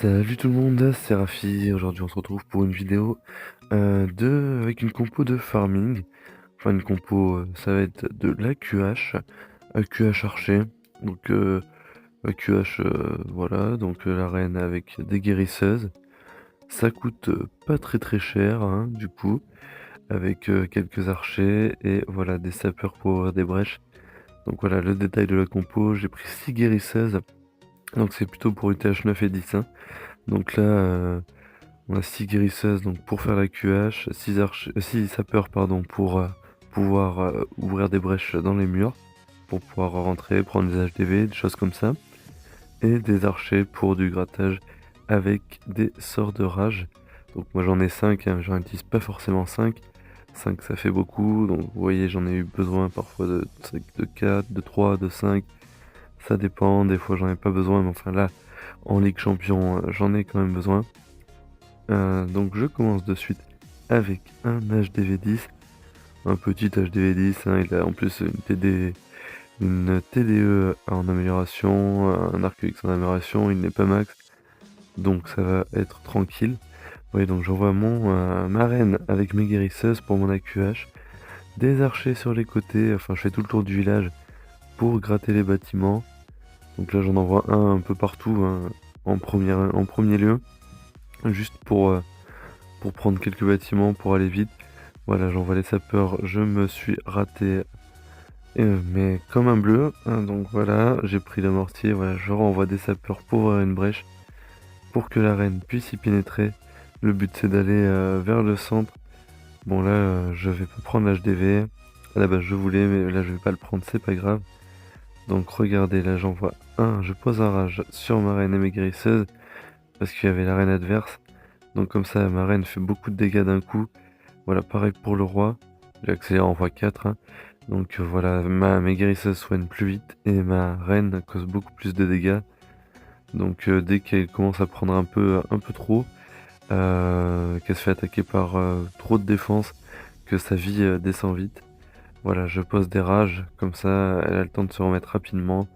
Salut tout le monde, c'est Rafi. Aujourd'hui, on se retrouve pour une vidéo avec une compo de farming. Enfin, une compo, ça va être de l'AQH, AQH archer. Donc, AQH, voilà. Donc, la reine avec des guérisseuses. Ça coûte pas très cher, hein, du coup, avec quelques archers et voilà, des sapeurs pour ouvrir des brèches. Donc, voilà le détail de la compo. J'ai pris 6 guérisseuses. Donc, c'est plutôt pour UTH 9 et 10, hein. Donc là, on a 6 guérisseuses donc pour faire la QH, 6 sapeurs pardon, pour pouvoir ouvrir des brèches dans les murs, pour pouvoir rentrer, prendre des HDV, des choses comme ça. Et des archers pour du grattage avec des sorts de rage. Donc moi j'en ai 5, hein, j'en utilise pas forcément 5. 5 ça fait beaucoup, donc vous voyez j'en ai eu besoin parfois de 4, de 3, de 5. Ça dépend, des fois j'en ai pas besoin, mais enfin là, en Ligue Champion, j'en ai quand même besoin. Donc je commence de suite avec un HDV10, un petit HDV10, hein, il a en plus une TDE en amélioration, un arc X en amélioration, il n'est pas max, donc ça va être tranquille. Oui, donc j'envoie ma reine avec mes guérisseuses pour mon AQH, des archers sur les côtés, enfin je fais tout le tour du village pour gratter les bâtiments. Donc là j'en envoie un peu partout, hein, en premier lieu, juste pour prendre quelques bâtiments, pour aller vite. Voilà, j'envoie les sapeurs, je me suis raté, mais comme un bleu, hein, donc voilà, j'ai pris le mortier, voilà, je renvoie des sapeurs pour ouvrir une brèche, pour que la reine puisse y pénétrer. Le but c'est d'aller vers le centre. Bon là, je vais pas prendre l'HDV, à la base je voulais, mais là je vais pas le prendre, c'est pas grave. Donc regardez, là j'envoie je pose un rage sur ma reine et mes guérisseuses, parce qu'il y avait la reine adverse. Donc comme ça, ma reine fait beaucoup de dégâts d'un coup. Voilà, pareil pour le roi. J'ai accéléré en x4, hein. Donc voilà, mes guérisseuses soignent plus vite et ma reine cause beaucoup plus de dégâts. Donc dès qu'elle commence à prendre un peu trop, qu'elle se fait attaquer par trop de défense, que sa vie descend vite. Voilà, je pose des rages, comme ça elle a le temps de se remettre rapidement.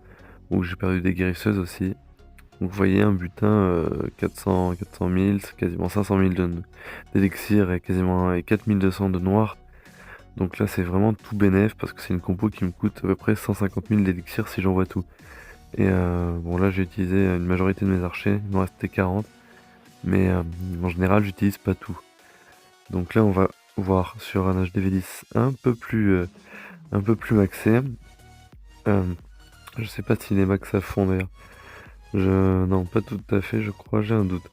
Ou j'ai perdu des guérisseuses aussi. Donc vous voyez un butin 400 000, c'est quasiment 500 000 d'élixir et quasiment 4200 de noir. Donc là c'est vraiment tout bénef parce que c'est une compo qui me coûte à peu près 150 000 d'élixir si j'envoie tout. Et bon là j'ai utilisé une majorité de mes archers, il m'en restait 40. Mais en général j'utilise pas tout. Donc là on va voir sur un HDV10 un peu plus maxé. Euh, je sais pas s'il est max à fond d'ailleurs. Non, pas tout à fait, je crois, j'ai un doute.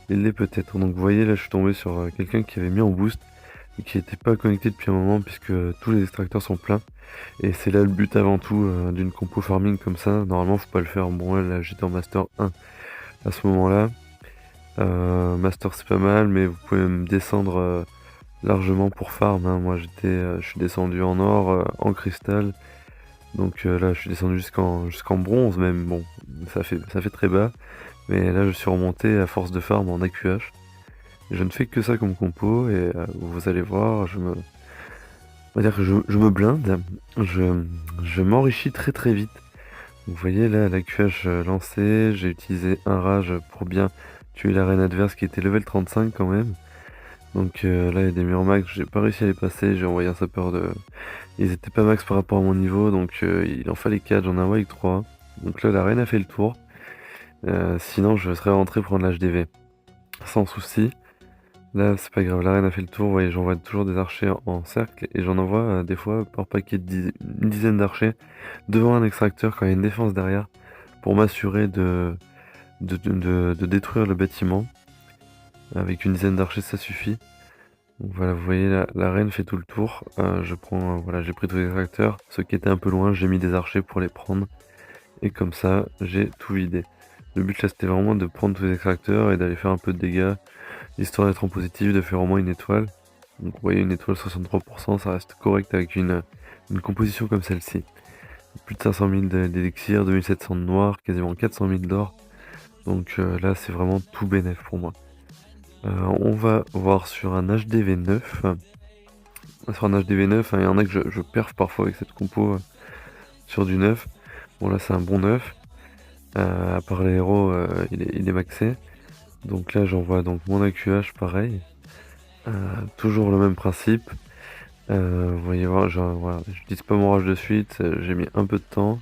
Il l'est peut-être. Donc vous voyez, là je suis tombé sur quelqu'un qui avait mis en boost et qui n'était pas connecté depuis un moment puisque tous les extracteurs sont pleins. Et c'est là le but avant tout d'une compo farming comme ça. Normalement, faut pas le faire. Bon, là j'étais en Master 1 à ce moment-là. Master c'est pas mal, mais vous pouvez me descendre largement pour farm, hein. Moi je suis descendu en or, en cristal. Donc là je suis descendu jusqu'en bronze même. Bon, ça fait très bas. Mais là je suis remonté à force de farm en AQH. Je ne fais que ça comme compo et vous allez voir, on va dire que je me blinde, je m'enrichis très vite. Vous voyez là la QH lancée, j'ai utilisé un rage pour bien tuer la reine adverse qui était level 35 quand même. Donc là il y a des murs max, j'ai pas réussi à les passer, j'ai envoyé un sapeur de... Ils étaient pas max par rapport à mon niveau, donc il en fallait 4, j'en ai envoyé que 3. Donc là la reine a fait le tour. Sinon je serais rentré prendre l'HDV. Sans souci. Là, c'est pas grave, la reine a fait le tour. Vous voyez, j'envoie toujours des archers en cercle et j'en envoie des fois par paquet une dizaine d'archers devant un extracteur quand il y a une défense derrière pour m'assurer de détruire le bâtiment. Avec une dizaine d'archers, ça suffit. Donc voilà, vous voyez, la reine fait tout le tour. Voilà, j'ai pris tous les extracteurs. Ceux qui étaient un peu loin, j'ai mis des archers pour les prendre. Et comme ça, j'ai tout vidé. Le but là, c'était vraiment de prendre tous les extracteurs et d'aller faire un peu de dégâts. Histoire d'être en positif, de faire au moins une étoile. Donc vous voyez une étoile 63%, ça reste correct avec une composition comme celle-ci. Plus de 500 000 d'élixir, 2700 de noir, quasiment 400 000 d'or. Donc là c'est vraiment tout bénef pour moi. On va voir sur un HDV9. Sur un HDV9, hein, il y en a que je perf parfois avec cette compo sur du 9. Bon là c'est un bon 9. À part les héros, il est maxé. Donc là j'envoie donc mon AQH pareil. Toujours le même principe. Vous voyez voir, voilà, j'utilise pas mon rage de suite, j'ai mis un peu de temps.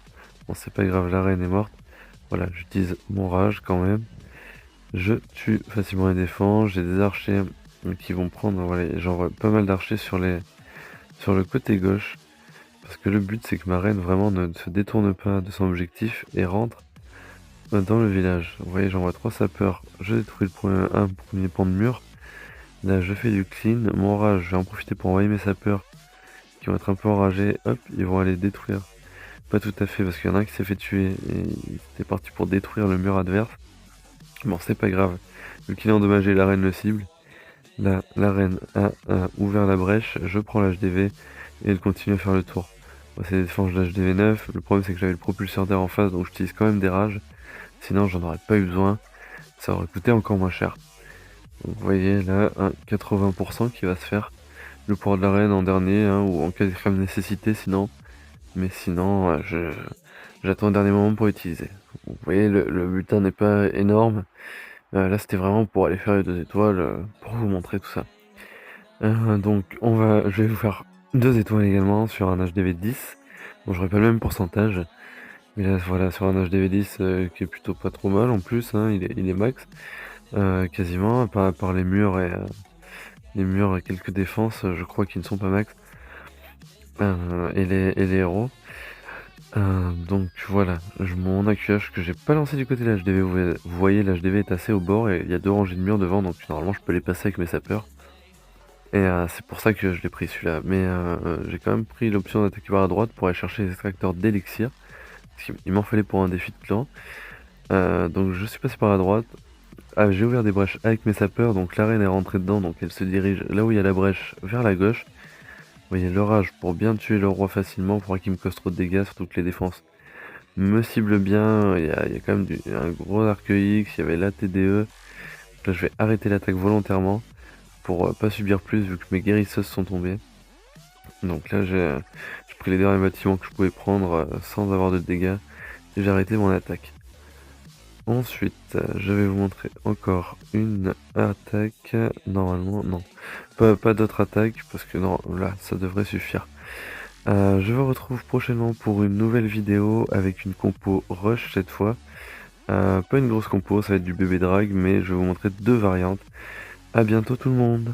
Bon c'est pas grave, la reine est morte. Voilà, j'utilise mon rage quand même. Je tue facilement les défenses, j'ai des archers qui vont prendre, voilà, j'envoie pas mal d'archers sur le côté gauche. Parce que le but c'est que ma reine vraiment ne se détourne pas de son objectif et rentre dans le village. Vous voyez, j'envoie 3 sapeurs, je détruis un premier pan de mur. Là je fais du clean, mon rage, je vais en profiter pour envoyer mes sapeurs qui vont être un peu enragés, hop, ils vont aller détruire. Pas tout à fait, parce qu'il y en a un qui s'est fait tuer et il était parti pour détruire le mur adverse. Bon, c'est pas grave, vu qu'il a endommagé, la reine le cible. Là, la reine a ouvert la brèche, je prends l'HDV et elle continue à faire le tour. Bon, c'est des défenses d'HDV 9, le problème c'est que j'avais le propulseur d'air en face, donc j'utilise quand même des rages. Sinon, j'en aurais pas eu besoin, ça aurait coûté encore moins cher. Donc, vous voyez là, un 80% qui va se faire. Le pouvoir de la reine en dernier, hein, ou en cas d'extrême nécessité sinon. Mais sinon, j'attends le dernier moment pour utiliser. Vous voyez, le butin n'est pas énorme. Là, c'était vraiment pour aller faire les 2 étoiles, pour vous montrer tout ça. Donc, je vais vous faire 2 étoiles également sur un HDV 10. Bon, j'aurai pas le même pourcentage. Mais là, voilà, sur un HDV 10 qui est plutôt pas trop mal en plus, hein, il est max. Quasiment, à part les murs et quelques défenses, je crois qu'ils ne sont pas max. Et les héros. Donc voilà, mon AQH que j'ai pas lancé du côté de l'HDV, vous voyez l'HDV est assez au bord et il y a 2 rangées de murs devant, donc normalement je peux les passer avec mes sapeurs. Et c'est pour ça que je l'ai pris celui-là. Mais j'ai quand même pris l'option d'attaquer par la droite pour aller chercher les extracteurs d'élixir. Parce qu'il m'en fallait pour un défi de clan. Donc je suis passé par la droite. J'ai ouvert des brèches avec mes sapeurs, donc la reine est rentrée dedans, donc elle se dirige là où il y a la brèche vers la gauche. Vous voyez le rage pour bien tuer le roi facilement, pour pas qu'il me cause trop de dégâts sur toutes les défenses. Me cible bien, il y a quand même un gros arc X, il y avait la TDE. Là je vais arrêter l'attaque volontairement pour pas subir plus vu que mes guérisseuses sont tombées. Donc là j'ai pris les derniers bâtiments que je pouvais prendre sans avoir de dégâts et j'ai arrêté mon attaque. Ensuite je vais vous montrer encore une attaque. Normalement non, pas d'autres attaques parce que non, là ça devrait suffire. Je vous retrouve prochainement pour une nouvelle vidéo avec une compo rush cette fois. Pas une grosse compo, ça va être du bébé drag, mais je vais vous montrer 2 variantes. A bientôt tout le monde!